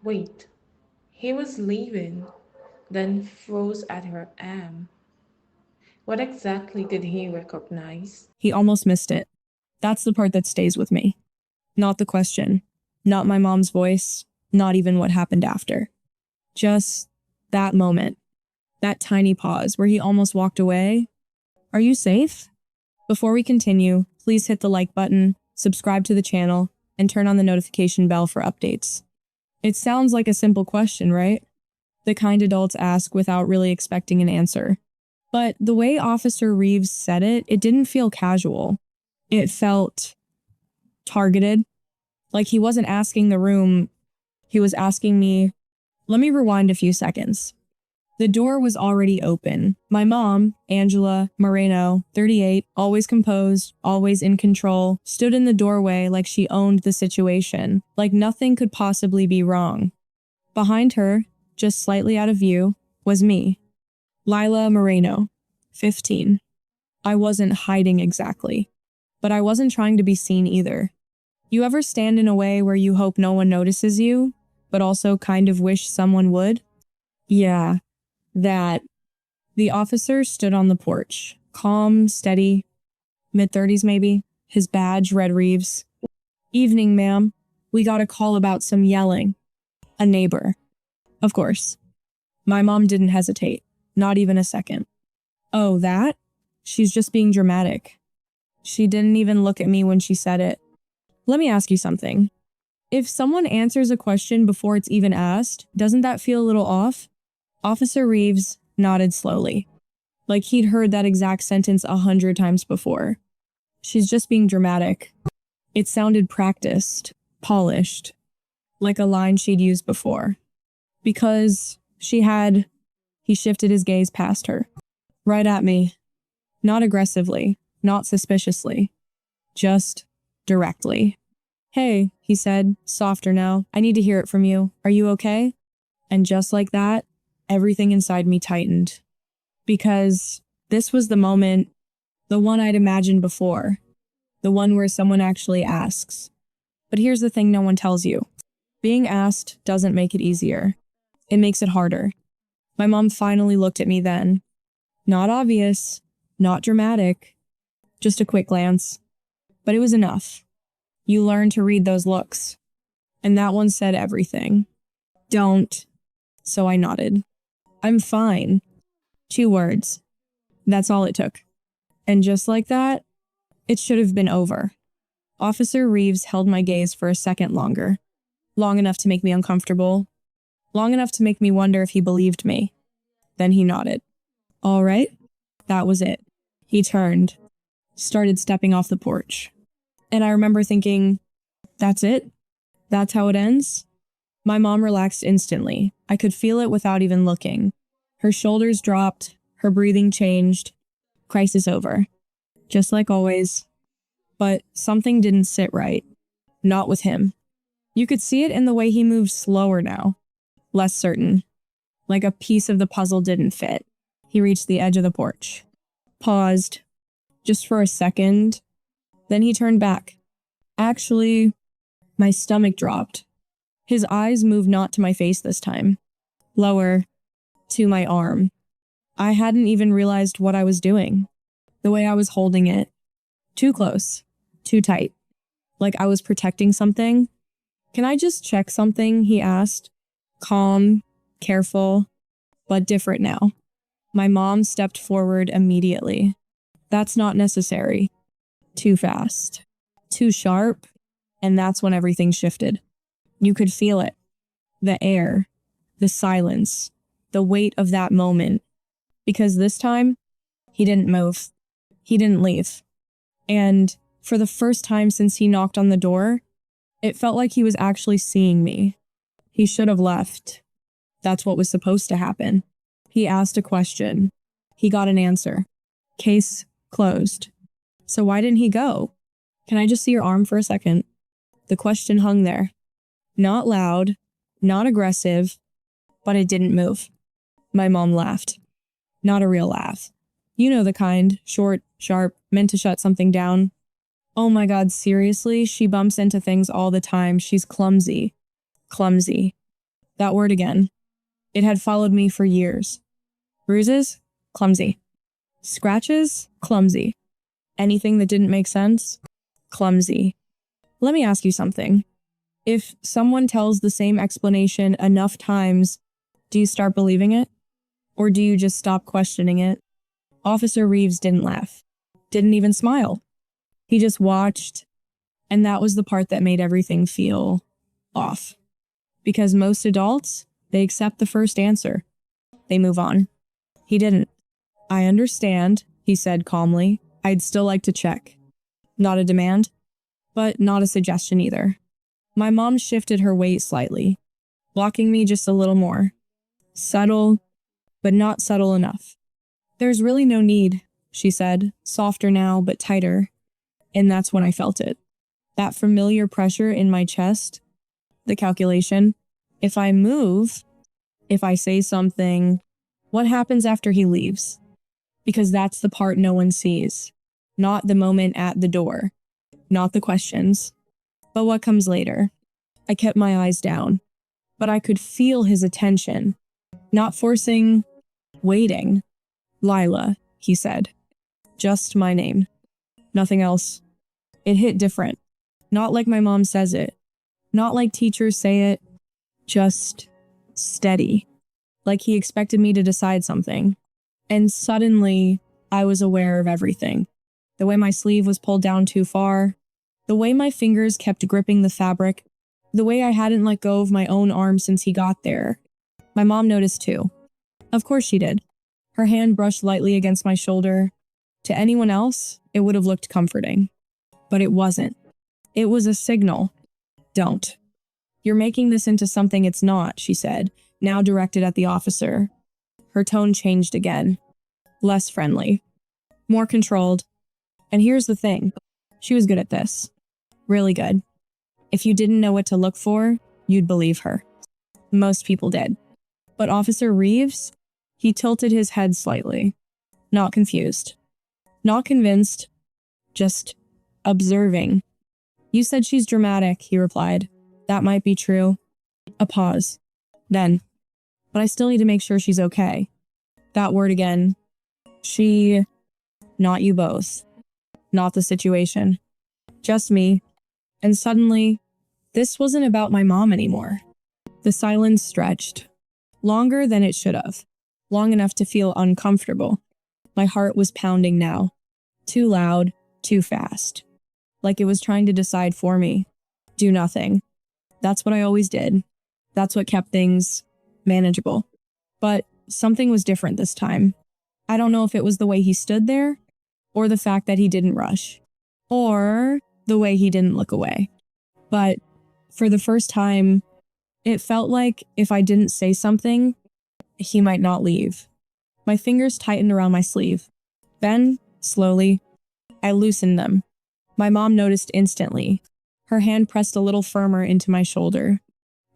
Wait, he was leaving, then froze at her arm. What exactly did he recognize? He almost missed it. That's the part that stays with me. Not the question, not my mom's voice, not even what happened after. Just that moment, that tiny pause where he almost walked away. Are you safe? Before we continue, please hit the like button, subscribe to the channel, and turn on the notification bell for updates. It sounds like a simple question, right? The kind adults ask without really expecting an answer. But the way Officer Reeves said it, it didn't feel casual. It felt targeted. Like he wasn't asking the room, he was asking me. Let me rewind a few seconds. The door was already open. My mom, Angela Moreno, 38, always composed, always in control, stood in the doorway like she owned the situation, like nothing could possibly be wrong. Behind her, just slightly out of view, was me, Lila Moreno, 15. I wasn't hiding exactly, but I wasn't trying to be seen either. You ever stand in a way where you hope no one notices you, but also kind of wish someone would? Yeah. That. The officer stood on the porch, calm, steady, mid-30s maybe, his badge read Reeves. Evening, ma'am. We got a call about some yelling. A neighbor. Of course. My mom didn't hesitate, not even a second. Oh, that? She's just being dramatic. She didn't even look at me when she said it. Let me ask you something. If someone answers a question before it's even asked, doesn't that feel a little off? Officer Reeves nodded slowly, like he'd heard that exact sentence 100 times before. She's just being dramatic. It sounded practiced, polished, like a line she'd used before. Because he shifted his gaze past her, right at me. Not aggressively, not suspiciously, just directly. Hey, he said, softer now. I need to hear it from you. Are you okay? And just like that, everything inside me tightened. Because this was the moment, the one I'd imagined before, the one where someone actually asks. But here's the thing no one tells you. Being asked doesn't make it easier. It makes it harder. My mom finally looked at me then. Not obvious, not dramatic, just a quick glance. But it was enough. You learn to read those looks. And that one said everything. Don't. So I nodded. I'm fine. 2 words. That's all it took. And just like that, it should have been over. Officer Reeves held my gaze for a second longer. Long enough to make me uncomfortable. Long enough to make me wonder if he believed me. Then he nodded. All right. That was it. He turned, started stepping off the porch. And I remember thinking, that's it? That's how it ends? My mom relaxed instantly. I could feel it without even looking. Her shoulders dropped, her breathing changed. Crisis over. Just like always. But something didn't sit right. Not with him. You could see it in the way he moved slower now. Less certain. Like a piece of the puzzle didn't fit. He reached the edge of the porch. Paused. Just for a second. Then he turned back. Actually, my stomach dropped. His eyes moved not to my face this time. Lower. To my arm. I hadn't even realized what I was doing. The way I was holding it. Too close. Too tight. Like I was protecting something. Can I just check something? He asked. Calm, careful, but different now. My mom stepped forward immediately. That's not necessary. Too fast. Too sharp. And that's when everything shifted. You could feel it. The air. The silence. The weight of that moment. Because this time, he didn't move. He didn't leave. And for the first time since he knocked on the door, it felt like he was actually seeing me. He should have left. That's what was supposed to happen. He asked a question. He got an answer. Case closed. So why didn't he go? Can I just see your arm for a second? The question hung there. Not loud, not aggressive, but it didn't move. My mom laughed. Not a real laugh. You know the kind, short, sharp, meant to shut something down. Oh my God, seriously? She bumps into things all the time. She's clumsy. Clumsy. That word again. It had followed me for years. Bruises? Clumsy. Scratches? Clumsy. Anything that didn't make sense? Clumsy. Let me ask you something. If someone tells the same explanation enough times, do you start believing it? Or do you just stop questioning it? Officer Reeves didn't laugh. Didn't even smile. He just watched, and that was the part that made everything feel off. Because most adults, they accept the first answer. They move on. He didn't. I understand, he said calmly. I'd still like to check. Not a demand, but not a suggestion either. My mom shifted her weight slightly, blocking me just a little more. Subtle, but not subtle enough. There's really no need, she said, softer now, but tighter. And that's when I felt it. That familiar pressure in my chest, the calculation. If I move, if I say something, what happens after he leaves? Because that's the part no one sees. Not the moment at the door. Not the questions. But what comes later? I kept my eyes down. But I could feel his attention. Not forcing, waiting. Lila, he said. Just my name. Nothing else. It hit different. Not like my mom says it. Not like teachers say it. Just steady. Like he expected me to decide something. And suddenly, I was aware of everything. The way my sleeve was pulled down too far. The way my fingers kept gripping the fabric. The way I hadn't let go of my own arm since he got there. My mom noticed too. Of course she did. Her hand brushed lightly against my shoulder. To anyone else, it would have looked comforting. But it wasn't. It was a signal. Don't. You're making this into something it's not, she said, now directed at the officer. Her tone changed again. Less friendly. More controlled. And here's the thing. She was good at this. Really good. If you didn't know what to look for, you'd believe her. Most people did. But Officer Reeves, he tilted his head slightly. Not confused. Not convinced. Just observing. You said she's dramatic, he replied. That might be true. A pause. Then. But I still need to make sure she's okay. That word again. She. Not you both. Not the situation. Just me. And suddenly, this wasn't about my mom anymore. The silence stretched. Longer than it should have. Long enough to feel uncomfortable. My heart was pounding now. Too loud, too fast. Like it was trying to decide for me. Do nothing. That's what I always did. That's what kept things manageable. But something was different this time. I don't know if it was the way he stood there, or the fact that he didn't rush, or the way he didn't look away. But for the first time, it felt like if I didn't say something, he might not leave. My fingers tightened around my sleeve. Then, slowly, I loosened them. My mom noticed instantly. Her hand pressed a little firmer into my shoulder.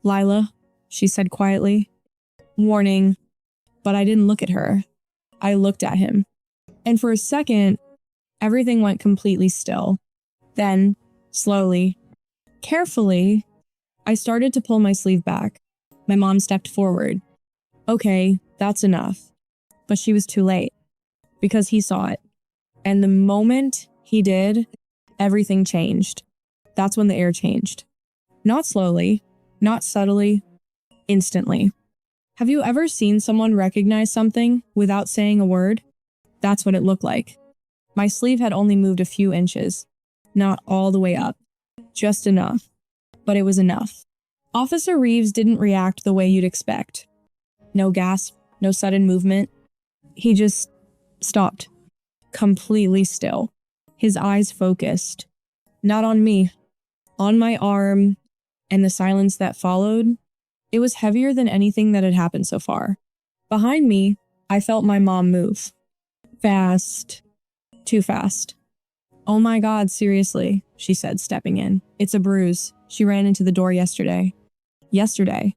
Lila, she said quietly. Warning, but I didn't look at her. I looked at him. And for a second, everything went completely still. Then, slowly, carefully, I started to pull my sleeve back. My mom stepped forward. Okay, that's enough. But she was too late. Because he saw it. And the moment he did, everything changed. That's when the air changed. Not slowly, not subtly, instantly. Have you ever seen someone recognize something without saying a word? That's what it looked like. My sleeve had only moved a few inches. Not all the way up. Just enough. But it was enough. Officer Reeves didn't react the way you'd expect. No gasp, no sudden movement. He just stopped. Completely still. His eyes focused. Not on me. On my arm. And the silence that followed. It was heavier than anything that had happened so far. Behind me, I felt my mom move. Fast. Too fast. Oh my God, seriously, she said, stepping in. It's a bruise. She ran into the door yesterday. Yesterday.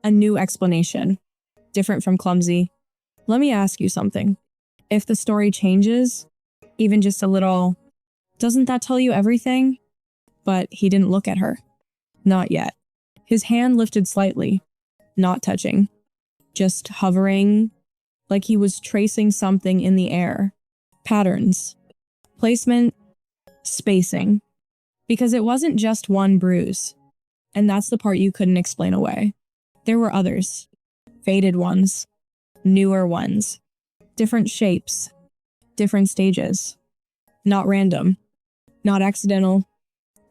A new explanation. Different from clumsy. Let me ask you something. If the story changes, even just a little, doesn't that tell you everything? But he didn't look at her. Not yet. His hand lifted slightly. not touching, just hovering like he was tracing something in the air. Patterns, placement, spacing. Because it wasn't just one bruise. And that's the part you couldn't explain away. There were others. Faded ones. Newer ones. Different shapes. Different stages. Not random. Not accidental.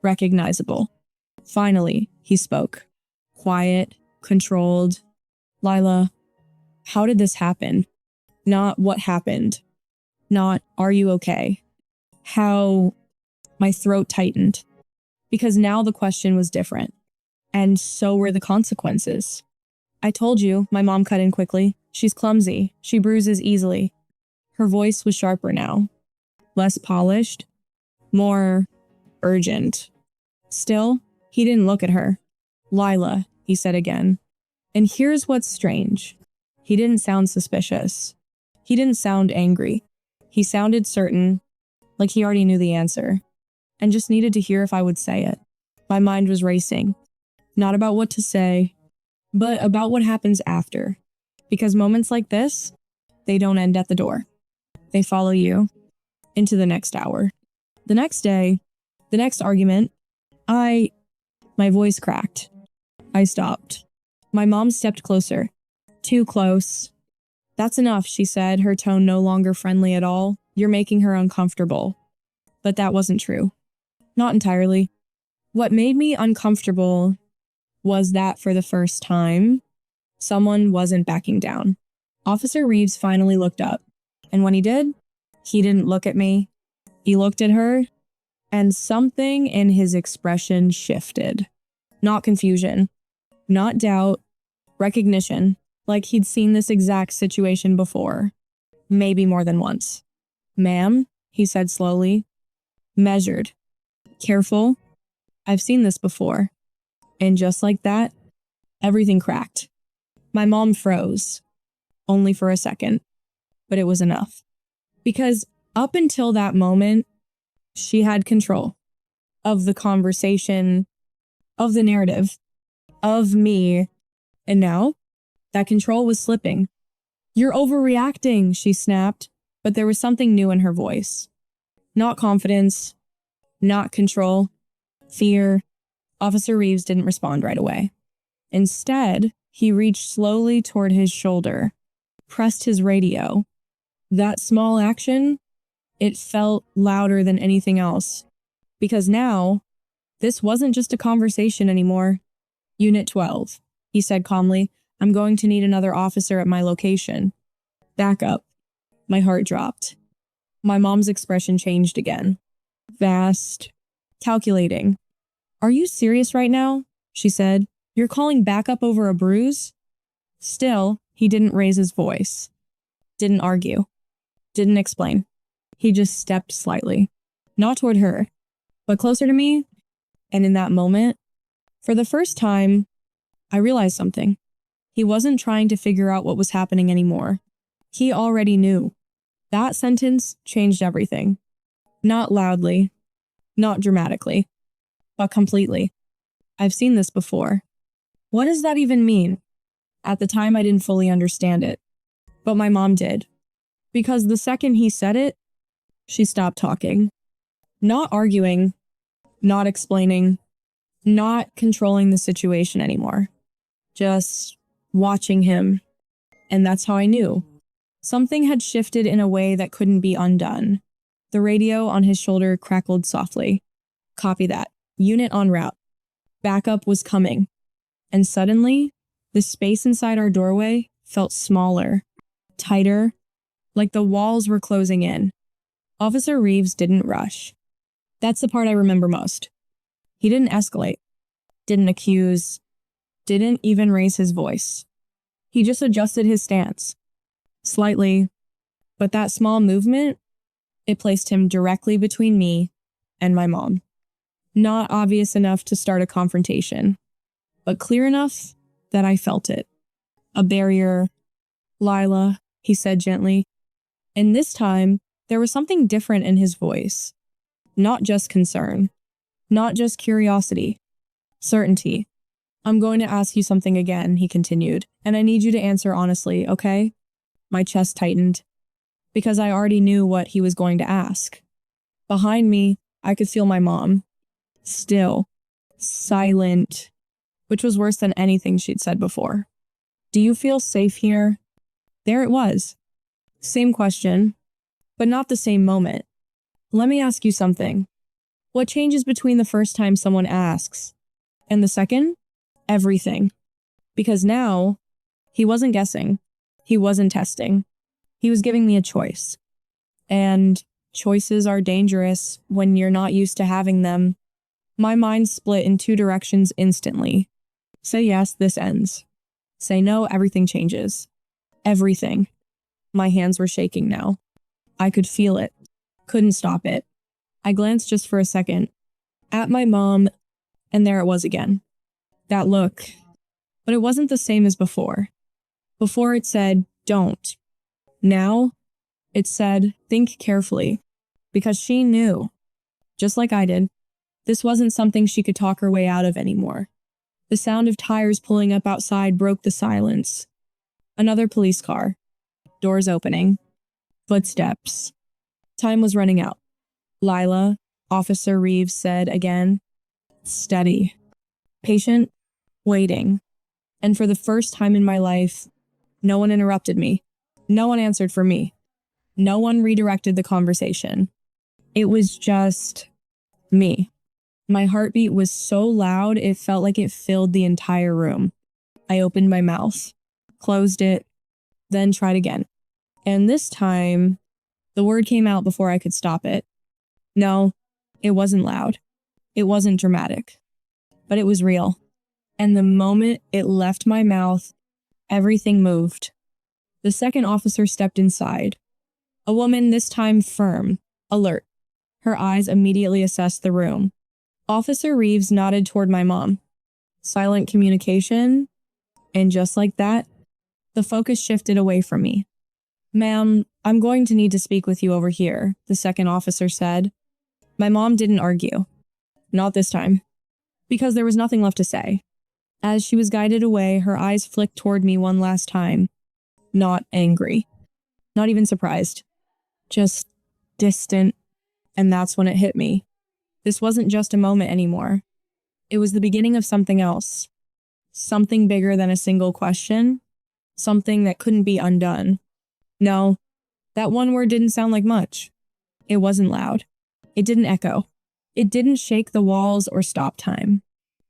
Recognizable. Finally, he spoke. Quiet, controlled. Lila, how did this happen? Not what happened. Not, are you okay? How my throat tightened. Because now the question was different. And so were the consequences. I told you, my mom cut in quickly. She's clumsy. She bruises easily. Her voice was sharper now. Less polished. More urgent. Still, he didn't look at her. Lila, he said again. And here's what's strange. He didn't sound suspicious. He didn't sound angry. He sounded certain, like he already knew the answer, and just needed to hear if I would say it. My mind was racing. Not about what to say, but about what happens after. Because moments like this, they don't end at the door. They follow you into the next hour. The next day, the next argument, my voice cracked. I stopped. My mom stepped closer. Too close. That's enough, she said, her tone no longer friendly at all. You're making her uncomfortable. But that wasn't true. Not entirely. What made me uncomfortable was that for the first time, someone wasn't backing down. Officer Reeves finally looked up. And when he did, he didn't look at me. He looked at her, and something in his expression shifted. Not confusion. Not doubt. Recognition. Like he'd seen this exact situation before. Maybe more than once. Ma'am, he said slowly. Measured. Careful. I've seen this before. And just like that, everything cracked. My mom froze. Only for a second. But it was enough. Because up until that moment, she had control of the conversation, of the narrative, of me. And now, that control was slipping. You're overreacting, she snapped, but there was something new in her voice. Not confidence, not control, fear. Officer Reeves didn't respond right away. Instead, he reached slowly toward his shoulder, pressed his radio. That small action, it felt louder than anything else. Because now, this wasn't just a conversation anymore. Unit 12, he said calmly. I'm going to need another officer at my location. Back up. My heart dropped. My mom's expression changed again. Vast. Calculating. Are you serious right now? She said. You're calling backup over a bruise? Still, he didn't raise his voice. Didn't argue. Didn't explain. He just stepped slightly. Not toward her, but closer to me. And in that moment, for the first time, I realized something. He wasn't trying to figure out what was happening anymore. He already knew. That sentence changed everything. Not loudly, not dramatically, but completely. I've seen this before. What does that even mean? At the time, I didn't fully understand it. But my mom did. Because the second he said it, she stopped talking. Not arguing, not explaining, not controlling the situation anymore. Just watching him. And that's how I knew. Something had shifted in a way that couldn't be undone. The radio on his shoulder crackled softly. Copy that. Unit en route. Backup was coming. And suddenly, the space inside our doorway felt smaller, tighter, like the walls were closing in. Officer Reeves didn't rush. That's the part I remember most. He didn't escalate, didn't accuse, didn't even raise his voice. He just adjusted his stance. Slightly, but that small movement, it placed him directly between me and my mom. Not obvious enough to start a confrontation, but clear enough that I felt it. A barrier. Lila, he said gently. And this time, there was something different in his voice. Not just concern. Not just curiosity. Certainty. I'm going to ask you something again, he continued, and I need you to answer honestly, okay? My chest tightened, because I already knew what he was going to ask. Behind me, I could feel my mom. Still. Silent. Which was worse than anything she'd said before. Do you feel safe here? There it was. Same question, but not the same moment. Let me ask you something. What changes between the first time someone asks and the second? Everything. Because now, he wasn't guessing. He wasn't testing. He was giving me a choice. And choices are dangerous when you're not used to having them. My mind split in two directions instantly. Say yes, this ends. Say no, everything changes. Everything. My hands were shaking now. I could feel it. Couldn't stop it. I glanced just for a second at my mom, and there it was again. That look. But it wasn't the same as before. Before it said, don't. Now, it said, think carefully. Because she knew, just like I did, this wasn't something she could talk her way out of anymore. The sound of tires pulling up outside broke the silence. Another police car. Doors opening. Footsteps. Time was running out. Lila, Officer Reeves said again, steady. Patient, waiting. And for the first time in my life, no one interrupted me. No one answered for me. No one redirected the conversation. It was just me. My heartbeat was so loud, it felt like it filled the entire room. I opened my mouth, closed it, then tried again. And this time, the word came out before I could stop it. No, it wasn't loud. It wasn't dramatic. But it was real. And the moment it left my mouth, everything moved. The second officer stepped inside. A woman, this time firm, alert. Her eyes immediately assessed the room. Officer Reeves nodded toward my mom. Silent communication. And just like that, the focus shifted away from me. Ma'am, I'm going to need to speak with you over here, the second officer said. My mom didn't argue. Not this time. Because there was nothing left to say. As she was guided away, her eyes flicked toward me one last time. Not angry. Not even surprised. Just distant. And that's when it hit me. This wasn't just a moment anymore. It was the beginning of something else. Something bigger than a single question. Something that couldn't be undone. No, that one word didn't sound like much. It wasn't loud. It didn't echo. It didn't shake the walls or stop time.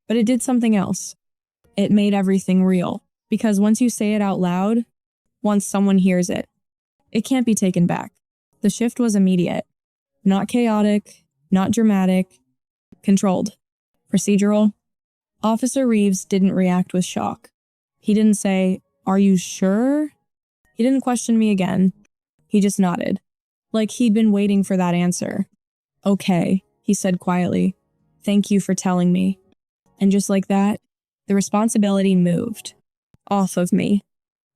But it did something else. It made everything real. Because once you say it out loud, once someone hears it, it can't be taken back. The shift was immediate. Not chaotic, not dramatic, controlled. Procedural. Officer Reeves didn't react with shock. He didn't say, "Are you sure?" He didn't question me again. He just nodded, like he'd been waiting for that answer. "Okay," he said quietly. "Thank you for telling me." And just like that, the responsibility moved off of me.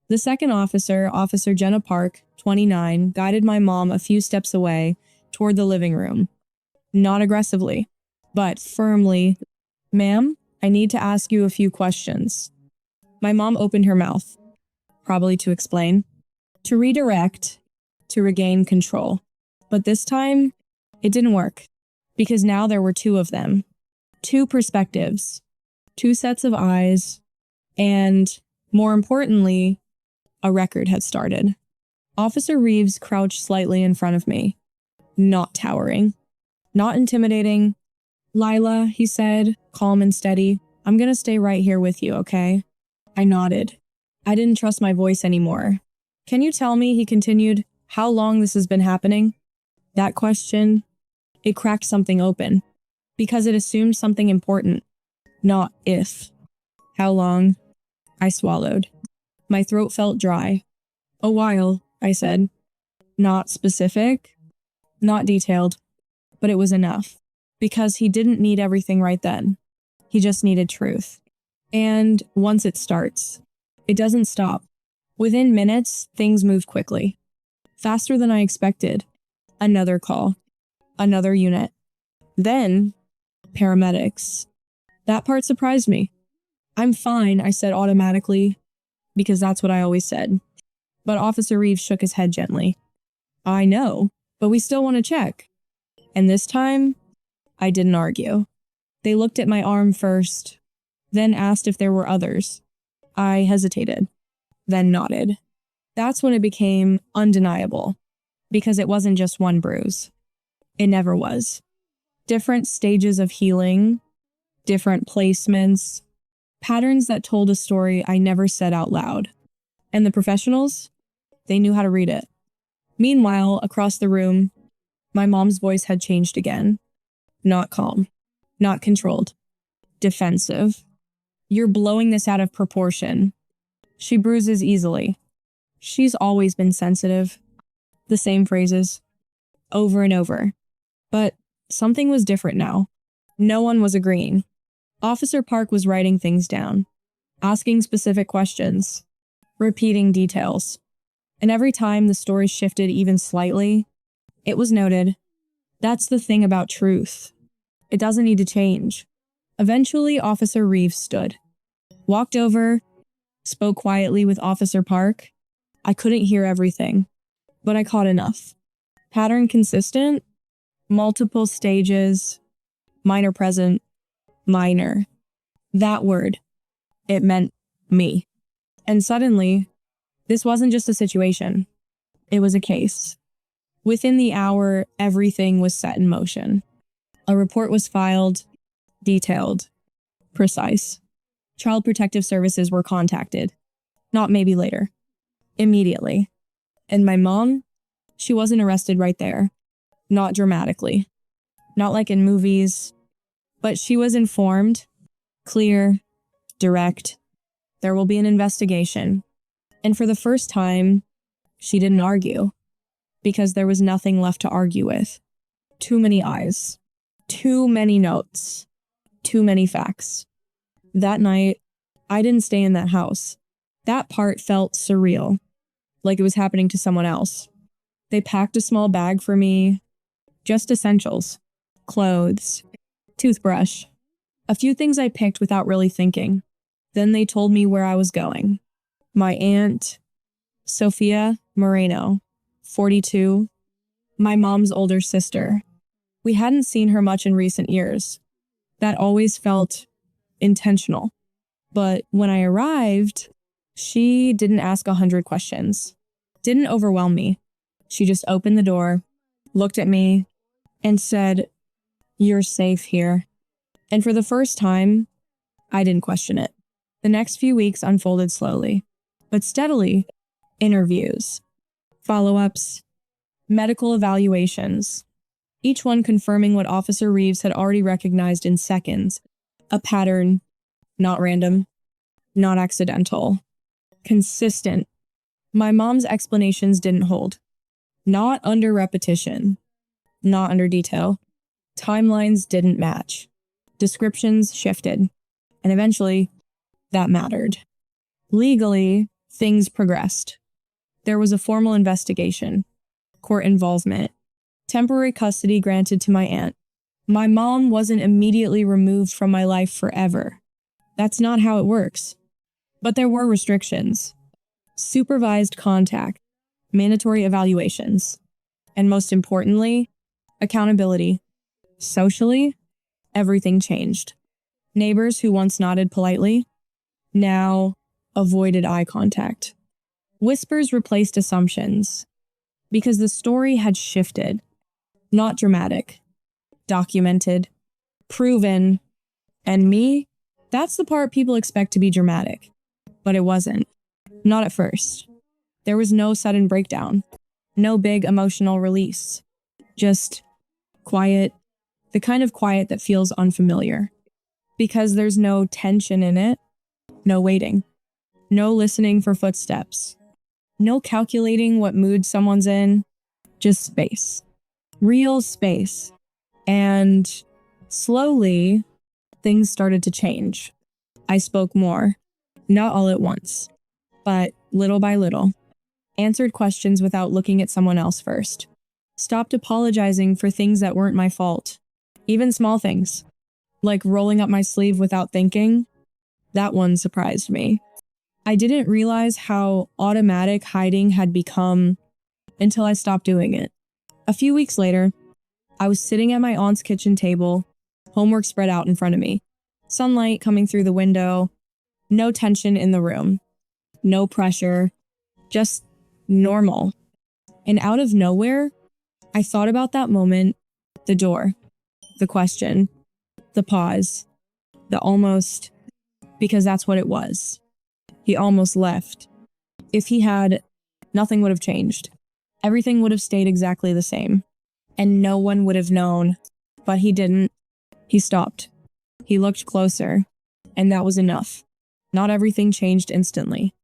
The second officer, Officer Jenna Park, 29, guided my mom a few steps away toward the living room. Not aggressively, but firmly. "Ma'am, I need to ask you a few questions." My mom opened her mouth, probably to explain, to redirect, to regain control. But this time, it didn't work, because now there were two of them. Two perspectives, two sets of eyes, and, more importantly, a record had started. Officer Reeves crouched slightly in front of me, not towering, not intimidating. "Lila," he said, calm and steady, "I'm gonna stay right here with you, okay?" I nodded. I didn't trust my voice anymore. "Can you tell me," he continued, "how long this has been happening?" That question, it cracked something open, because it assumed something important, not if. "How long?" I swallowed. My throat felt dry. "A while," I said. Not specific, not detailed, but it was enough. Because he didn't need everything right then. He just needed truth. And once it starts, it doesn't stop. Within minutes, things move quickly. Faster than I expected. Another call. Another unit. Then, paramedics. That part surprised me. I'm fine, I said automatically, because that's what I always said. But Officer Reeves shook his head gently. I know, but we still want to check. And this time, I didn't argue. They looked at my arm first, then asked if there were others. I hesitated, then nodded. That's when it became undeniable, because it wasn't just one bruise. It never was. Different stages of healing, different placements, patterns that told a story I never said out loud. And the professionals? They knew how to read it. Meanwhile, across the room, my mom's voice had changed again. Not calm, not controlled, defensive. You're blowing this out of proportion. She bruises easily. She's always been sensitive. The same phrases, over and over. But something was different now. No one was agreeing. Officer Park was writing things down, asking specific questions, repeating details. And every time the story shifted even slightly, it was noted. That's the thing about truth. It doesn't need to change. Eventually, Officer Reeves stood, walked over, spoke quietly with Officer Park. I couldn't hear everything, but I caught enough. Pattern consistent, multiple stages, minor present, minor. That word, it meant me. And suddenly, this wasn't just a situation. It was a case. Within the hour, everything was set in motion. A report was filed, detailed, precise. Child Protective Services were contacted. Not maybe later. Immediately. And my mom, she wasn't arrested right there. Not dramatically. Not like in movies. But she was informed, clear, direct. There will be an investigation. And for the first time, she didn't argue. Because there was nothing left to argue with. Too many eyes. Too many notes. Too many facts. That night, I didn't stay in that house. That part felt surreal. Like it was happening to someone else. They packed a small bag for me. Just essentials. Clothes. Toothbrush. A few things I picked without really thinking. Then they told me where I was going. My aunt, Sophia Moreno, 42, my mom's older sister. We hadn't seen her much in recent years. That always felt intentional. But when I arrived, she didn't ask 100 questions. Didn't overwhelm me. She just opened the door, looked at me, and said, "You're safe here." And for the first time, I didn't question it. The next few weeks unfolded slowly, but steadily. Interviews, follow-ups, medical evaluations, each one confirming what Officer Reeves had already recognized in seconds. A pattern, not random, not accidental, consistent. My mom's explanations didn't hold. Not under repetition, not under detail. Timelines didn't match. Descriptions shifted. And eventually, that mattered. Legally, things progressed. There was a formal investigation, court involvement, temporary custody granted to my aunt. My mom wasn't immediately removed from my life forever. That's not how it works. But there were restrictions. Supervised contact, mandatory evaluations, and most importantly, accountability. Socially, everything changed. Neighbors who once nodded politely now avoided eye contact. Whispers replaced assumptions because the story had shifted. Not dramatic, documented, proven, and me, that's the part people expect to be dramatic. But it wasn't. Not at first. There was no sudden breakdown, no big emotional release. Just quiet, the kind of quiet that feels unfamiliar. Because there's no tension in it, no waiting, no listening for footsteps, no calculating what mood someone's in, just space. Real space. And slowly, things started to change. I spoke more, not all at once, but little by little. Answered questions without looking at someone else first. Stopped apologizing for things that weren't my fault. Even small things, like rolling up my sleeve without thinking. That one surprised me. I didn't realize how automatic hiding had become until I stopped doing it. A few weeks later, I was sitting at my aunt's kitchen table, homework spread out in front of me, sunlight coming through the window, no tension in the room, no pressure, just normal. And out of nowhere, I thought about that moment, the door, the question, the pause, the almost, because that's what it was. He almost left. If he had, nothing would have changed. Everything would have stayed exactly the same. And no one would have known. But he didn't. He stopped. He looked closer. And that was enough. Not everything changed instantly.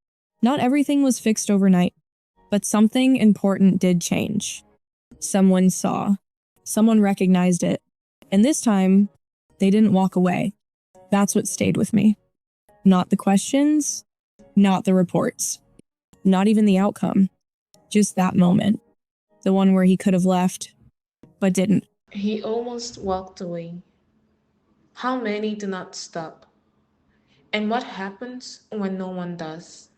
Not everything was fixed overnight. But something important did change. Someone saw. Someone recognized it. And this time, they didn't walk away. That's what stayed with me. Not the questions, not the reports, not even the outcome. Just that moment. The one where he could have left, but didn't. He almost walked away. How many do not stop? And what happens when no one does?